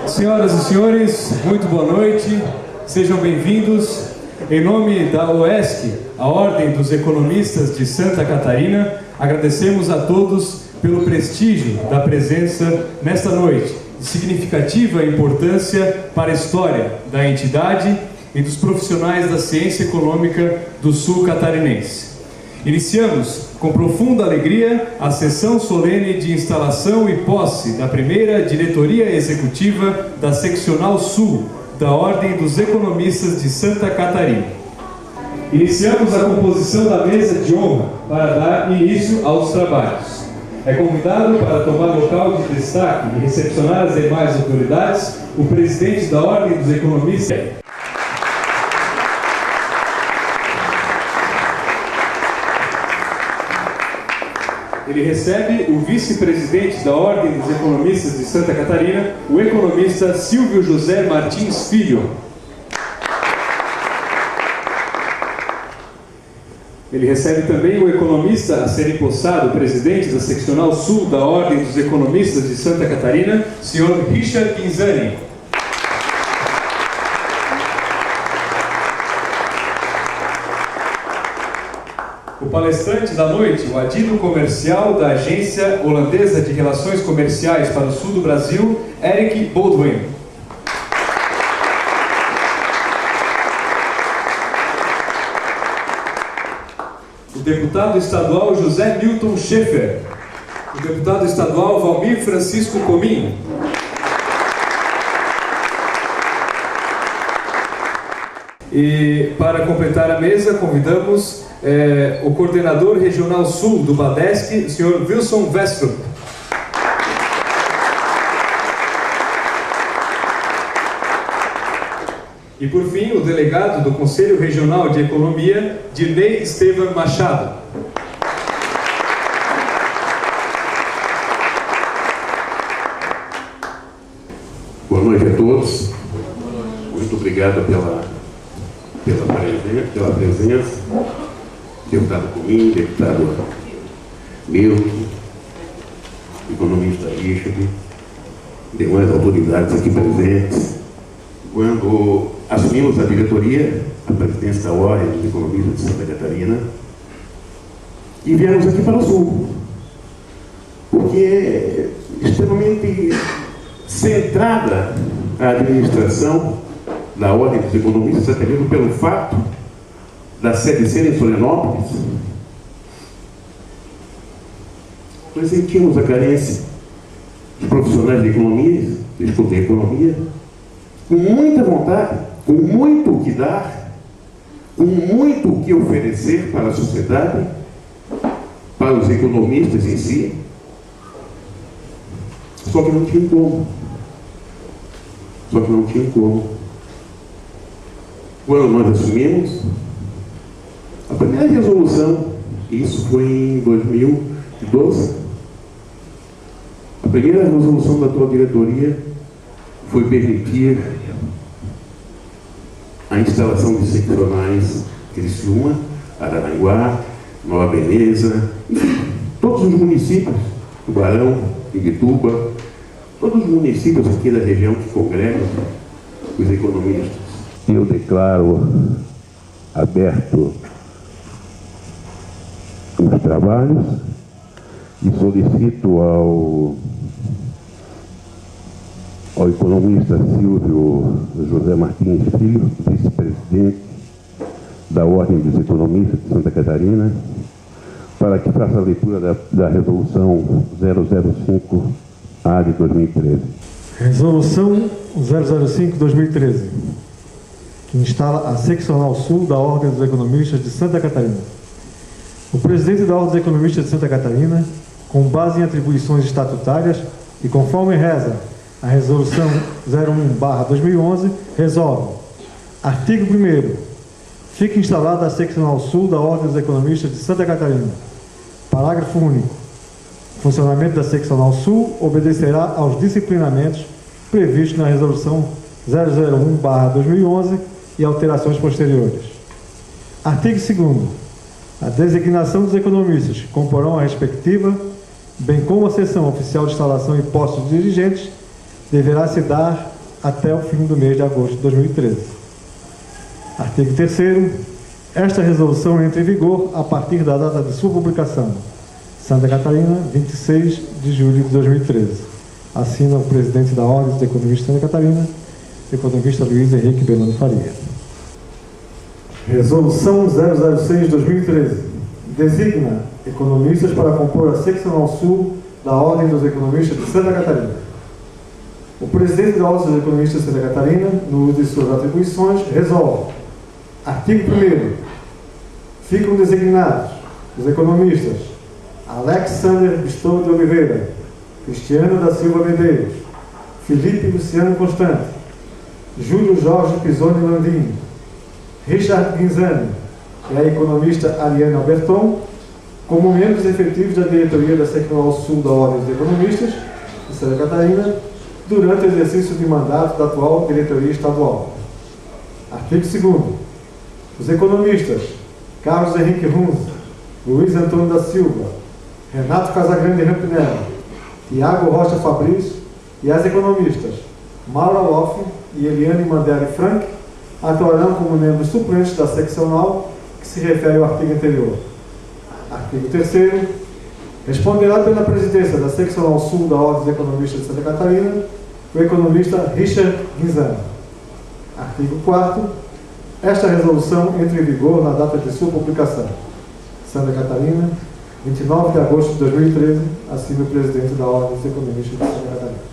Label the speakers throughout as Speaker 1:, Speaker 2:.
Speaker 1: Senhoras e senhores, muito boa noite, sejam bem-vindos. Em nome da OESC, a Ordem dos Economistas de Santa Catarina, agradecemos a todos pelo prestígio da presença nesta noite, de significativa importância para a história da entidade e dos profissionais da ciência econômica do sul catarinense. Iniciamos com profunda alegria a sessão solene de instalação e posse da primeira diretoria executiva da Seccional Sul da Ordem dos Economistas de Santa Catarina. Iniciamos a composição da mesa de honra para dar início aos trabalhos. É convidado para tomar local de destaque e recepcionar as demais autoridades o presidente da Ordem dos Economistas. Ele recebe o vice-presidente da Ordem dos Economistas de Santa Catarina, o economista Silvio José Martins Filho. Ele recebe também o economista a ser empossado, presidente da Seccional Sul da Ordem dos Economistas de Santa Catarina, senhor Richard Pinzani. O palestrante da noite, o adido comercial da Agência Holandesa de Relações Comerciais para o Sul do Brasil, Eric Baldwin. O deputado estadual José Milton Schaefer. O deputado estadual Valmir Francisco Comim. E para completar a mesa, convidamos o coordenador regional sul do BADESC, o senhor Wilson Westrup. E por fim, o delegado do Conselho Regional de Economia, Dirnei Estevam Machado.
Speaker 2: Boa noite a todos. Muito obrigado pela presença. Deputado Comim, deputado Milton, economista Richard, demais autoridades aqui presentes. Quando assumimos a diretoria, a presidência da Ordem dos Economistas de Santa Catarina, e viemos aqui para o Sul, porque é extremamente centrada a administração da Ordem dos Economistas, até mesmo pelo fato da sede ser em Florianópolis. Nós sentimos a carência de profissionais de economia, com muita vontade, com muito o que dar, com muito o que oferecer para a sociedade, para os economistas em si, só que não tinha como. Quando nós assumimos, a primeira resolução, isso foi em 2012, a primeira resolução da tua diretoria foi permitir a instalação de seccionais Criciúma, Araranguá, Nova Veneza, enfim, todos os municípios, Tubarão, Imbituba, todos os municípios aqui da região que congregam os economistas. Eu declaro aberto os trabalhos e solicito ao economista Silvio José Martins Filho, vice-presidente da Ordem dos Economistas de Santa Catarina, para que faça a leitura da resolução 005A de 2013.
Speaker 3: Resolução 005-2013, que instala a Seccional Sul da Ordem dos Economistas de Santa Catarina. O presidente da Ordem dos Economistas de Santa Catarina, com base em atribuições estatutárias e conforme reza a Resolução 01/2011, resolve: artigo 1º. Fica instalada a Seccional Sul da Ordem dos Economistas de Santa Catarina. Parágrafo único. O funcionamento da Seccional Sul obedecerá aos disciplinamentos previstos na Resolução 001/2011 e alterações posteriores. Artigo 2º. A designação dos economistas que comporão a respectiva, bem como a sessão oficial de instalação e posse dos dirigentes, deverá se dar até o fim do mês de agosto de 2013. Artigo 3º. Esta resolução entra em vigor a partir da data de sua publicação. Santa Catarina, 26 de julho de 2013. Assina o presidente da Ordem dos Economistas de Santa Catarina, economista Luiz Henrique Belano Faria. Resolução 006/2013. Designa economistas para compor a seccional sul da Ordem dos Economistas de Santa Catarina. O presidente da Ordem dos Economistas de Santa Catarina, no uso de suas atribuições, resolve. Artigo 1º. Ficam designados os economistas Alexander Bistou de Oliveira, Cristiano da Silva Medeiros, Felipe Luciano Constante, Júlio Jorge Pisoni Landim, Richard Guinzani e a economista Ariane Alberton, como membros efetivos da diretoria da Seccional Sul da Ordem dos Economistas de Santa Catarina, durante o exercício de mandato da atual diretoria estadual. Artigo 2º. Os economistas Carlos Henrique Runze, Luiz Antônio da Silva, Renato Casagrande Rampinelli, Tiago Rocha Fabrício e as economistas Maura Loff e Eliane Mandeli Frank atuarão como membros suplentes da seccional que se refere ao artigo anterior. Artigo 3º. Responderá pela presidência da seccional sul da Ordem dos Economistas de Santa Catarina o economista Richard Guinzani. Artigo 4º. Esta resolução entra em vigor na data de sua publicação. Santa Catarina, 29 de agosto de 2013, assina o presidente da Ordem dos Economistas de Santa Catarina.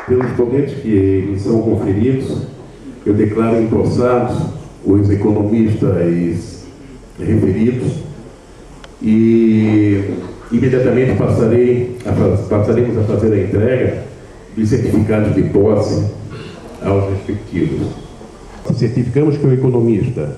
Speaker 2: Pelos poderes que me são conferidos, eu declaro empossados os economistas referidos e imediatamente passaremos a fazer a entrega dos certificados de posse aos respectivos. Certificamos que o economista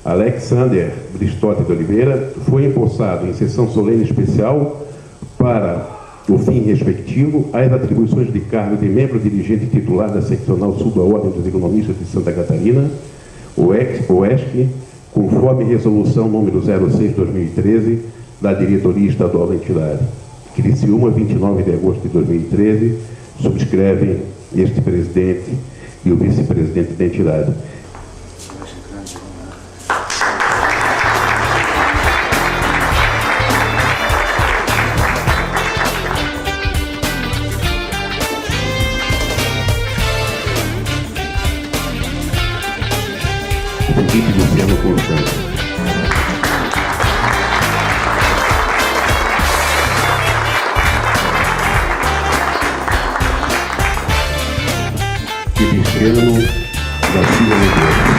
Speaker 2: Alexander Bristotti de Oliveira foi empossado em sessão solene especial para o fim respectivo às atribuições de cargo de membro dirigente titular da Seccional Sul da Ordem dos Economistas de Santa Catarina, OESC, conforme resolução número 06/2013 da diretoria estadual da entidade. Criciúma, 29 de agosto de 2013, subscrevem este presidente e o vice-presidente da entidade. Felipe Luciano Constante. Cristiano da Silva Medeiros.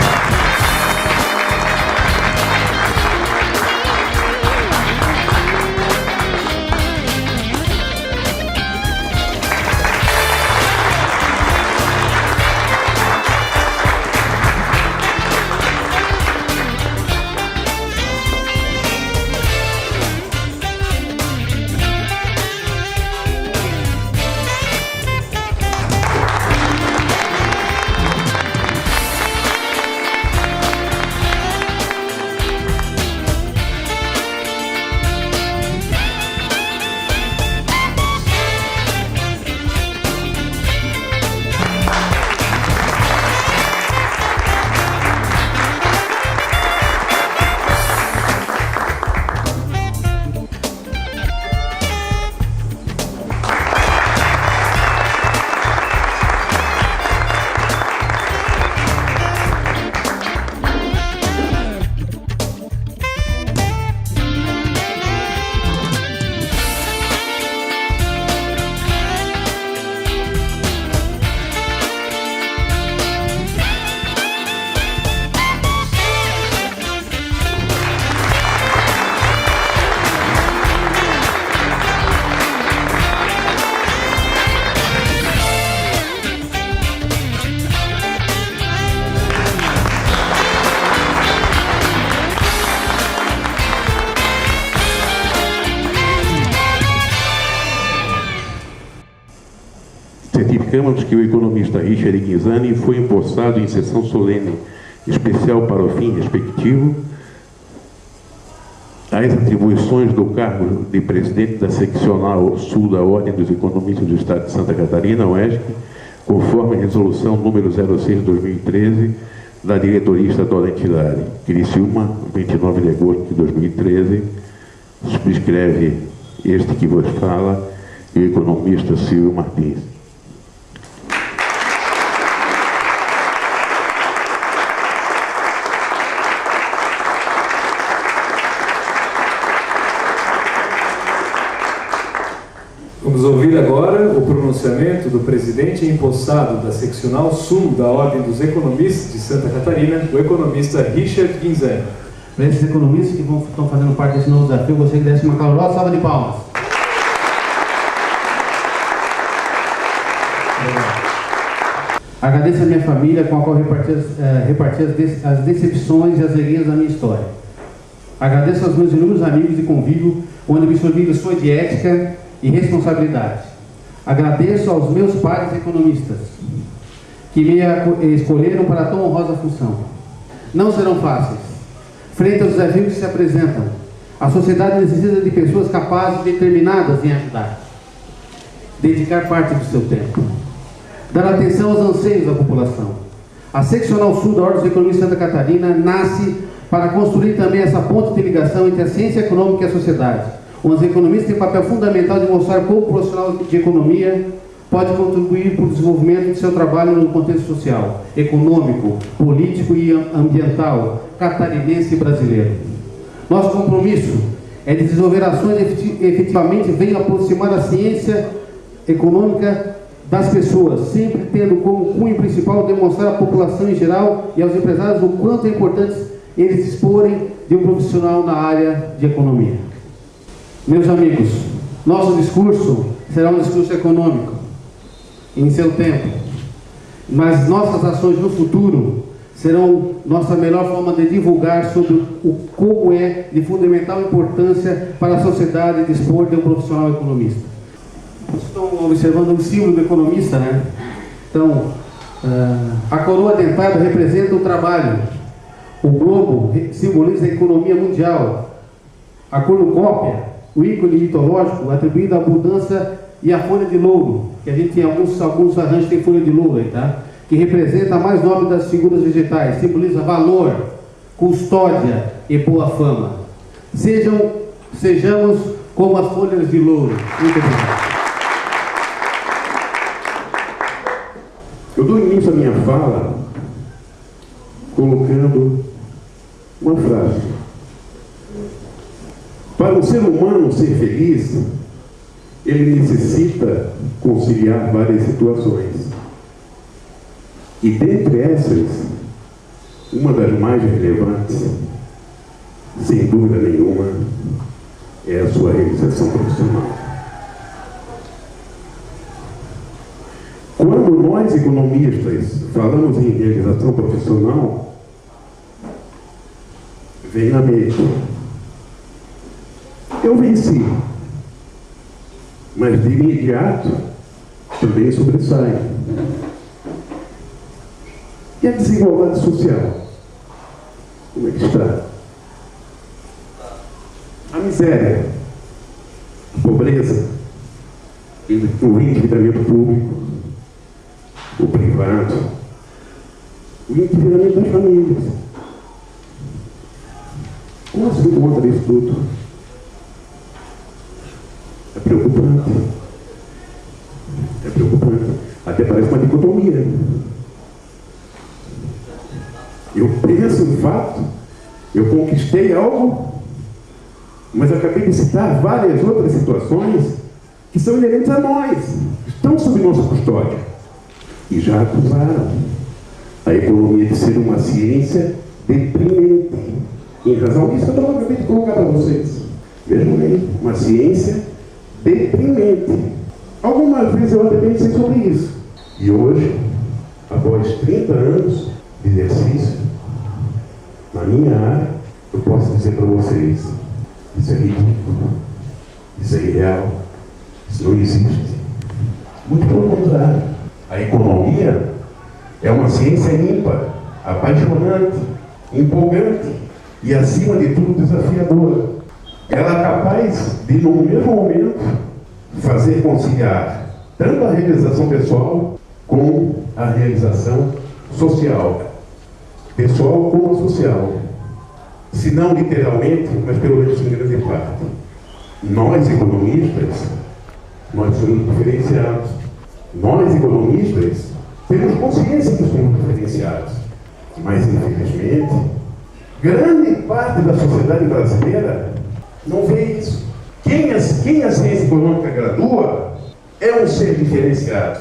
Speaker 2: Certificamos que o economista Richard Guinzani foi empossado em sessão solene especial para o fim respectivo as atribuições do cargo de presidente da Seccional Sul da Ordem dos Economistas do Estado de Santa Catarina, UESC, conforme a resolução número 06/2013 da diretoria estadual da entidade. Criciúma, 29 de agosto de 2013, subscreve este que vos fala, o economista Silvio Martins.
Speaker 1: Vamos ouvir agora o pronunciamento do presidente empossado da Seccional Sul da Ordem dos Economistas de Santa Catarina, o economista Richard Guinzani.
Speaker 4: Para esses economistas que estão fazendo parte desse novo desafio, eu gostaria que desse uma calorosa salva de palmas. Agradeço a minha família com a qual reparti as decepções e as alegrias da minha história. Agradeço aos meus inúmeros amigos de convívio, onde absorvi lições de ética e responsabilidade. Agradeço aos meus pares economistas, que me escolheram para tão honrosa função. Não serão fáceis. Frente aos desafios que se apresentam, a sociedade necessita de pessoas capazes e determinadas em ajudar. Dedicar parte do seu tempo. Dar atenção aos anseios da população. A Seccional Sul da Ordem dos Economistas de Santa Catarina nasce para construir também essa ponte de ligação entre a ciência econômica e a sociedade. Os economistas têm papel fundamental de mostrar como o profissional de economia pode contribuir para o desenvolvimento de seu trabalho no contexto social, econômico, político e ambiental, catarinense e brasileiro. Nosso compromisso é de desenvolver ações que efetivamente venham aproximar a ciência econômica das pessoas, sempre tendo como cunho principal demonstrar à população em geral e aos empresários o quanto é importante eles disporem de um profissional na área de economia. Meus amigos, nosso discurso será um discurso econômico, em seu tempo, mas nossas ações no futuro serão nossa melhor forma de divulgar sobre como é de fundamental importância para a sociedade dispor de um profissional economista. Vocês estão observando o símbolo do economista, né? Então, a coroa dentada representa o trabalho, o globo simboliza a economia mundial, a cornucópia, o ícone mitológico, atribuído à abundância, e a folha de louro, que a gente tem alguns arranjos tem folha de louro aí, tá? Que representa a mais nobre das figuras vegetais, simboliza valor, custódia e boa fama. Sejamos como as folhas de louro. Muito obrigado.
Speaker 2: Eu dou início à minha fala colocando uma frase. Para o ser humano ser feliz, ele necessita conciliar várias situações. E dentre essas, uma das mais relevantes, sem dúvida nenhuma, é a sua realização profissional. Quando nós, economistas, falamos em realização profissional, vem na mente: eu venci, mas de imediato também sobressai. E a desigualdade social? Como é que está? A miséria, a pobreza, o endividamento público, o privado, o endividamento das famílias. Como se encontra isso tudo? É preocupante. É preocupante. Até parece uma dicotomia. Eu penso, de fato, eu conquistei algo, mas acabei de citar várias outras situações que são inerentes a nós, estão sob nossa custódia. E já acusaram a economia de ser uma ciência deprimente, em razão disso que eu acabei de colocar para vocês. Vejam bem, uma ciência deprimente. Algumas vezes eu até pensei sobre isso. E hoje, após 30 anos de exercício na minha área, eu posso dizer para vocês: isso é ridículo, isso é irreal, isso não existe. Muito pelo contrário. A economia é uma ciência ímpar, apaixonante, empolgante e, acima de tudo, desafiadora. capaz de, no mesmo momento, fazer conciliar tanto a realização pessoal como a realização social. Pessoal como social. Se não literalmente, mas pelo menos em grande parte. Nós, economistas, nós somos diferenciados. Nós, economistas, temos consciência que somos diferenciados. Mas, infelizmente, grande parte da sociedade brasileira não vê isso. Quem a ciência econômica gradua é um ser diferenciado.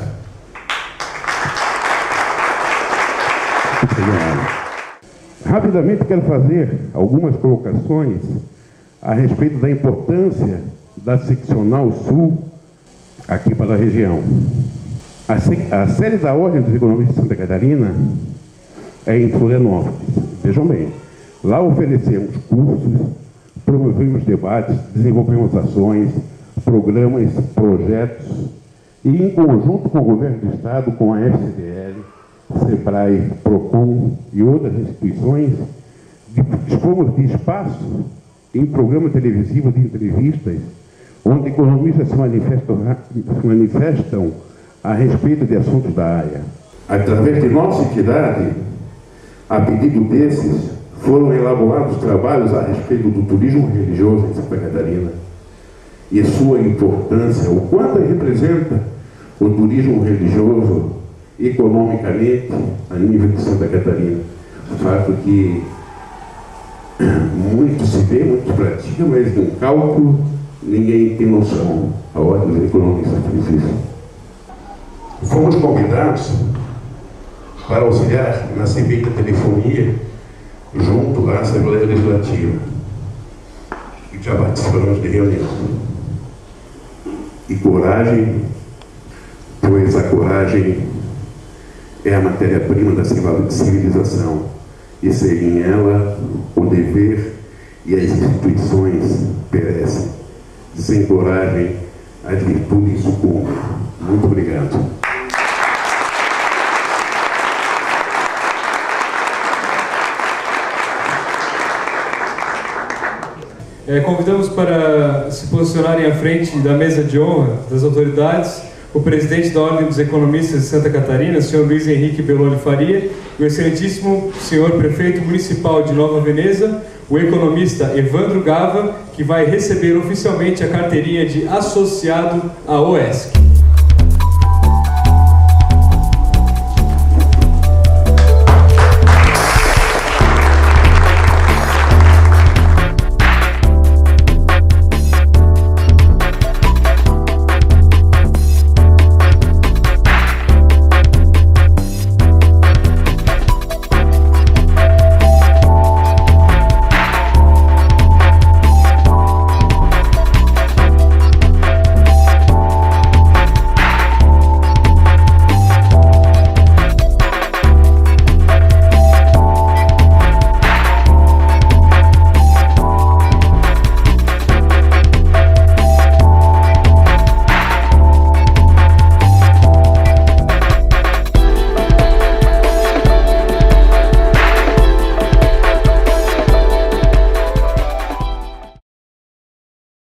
Speaker 2: Rapidamente quero fazer algumas colocações a respeito da importância da seccional sul aqui para a região. A sede da Ordem dos Economistas de Santa Catarina é em Florianópolis. Vejam bem, lá oferecemos cursos, promovemos debates, desenvolvemos ações, programas, projetos e, em conjunto com o Governo do Estado, com a FCDL, SEBRAE, PROCON e outras instituições, dispomos de espaço em programas televisivos de entrevistas, onde economistas se manifestam a respeito de assuntos da área. Através de nossa entidade, a pedido desses, foram elaborados trabalhos a respeito do turismo religioso em Santa Catarina e sua importância, o quanto representa o turismo religioso economicamente a nível de Santa Catarina. Fato que muito se vê, muito pratica, mas no cálculo ninguém tem noção. A Ordem dos Economistas diz isso. Fomos convidados para auxiliar na CPI da telefonia junto à Assembleia Legislativa. E já participamos de reunião. E coragem, pois a coragem é a matéria-prima da civilização, e sem ela o dever e as instituições perecem. Sem coragem, as virtudes sucumbem. Muito obrigado.
Speaker 1: Convidamos para se posicionarem à frente da mesa de honra das autoridades o presidente da Ordem dos Economistas de Santa Catarina, senhor Luiz Henrique Belloni Faria, e o excelentíssimo senhor prefeito municipal de Nova Veneza, o economista Evandro Gava, que vai receber oficialmente a carteirinha de associado à OESC.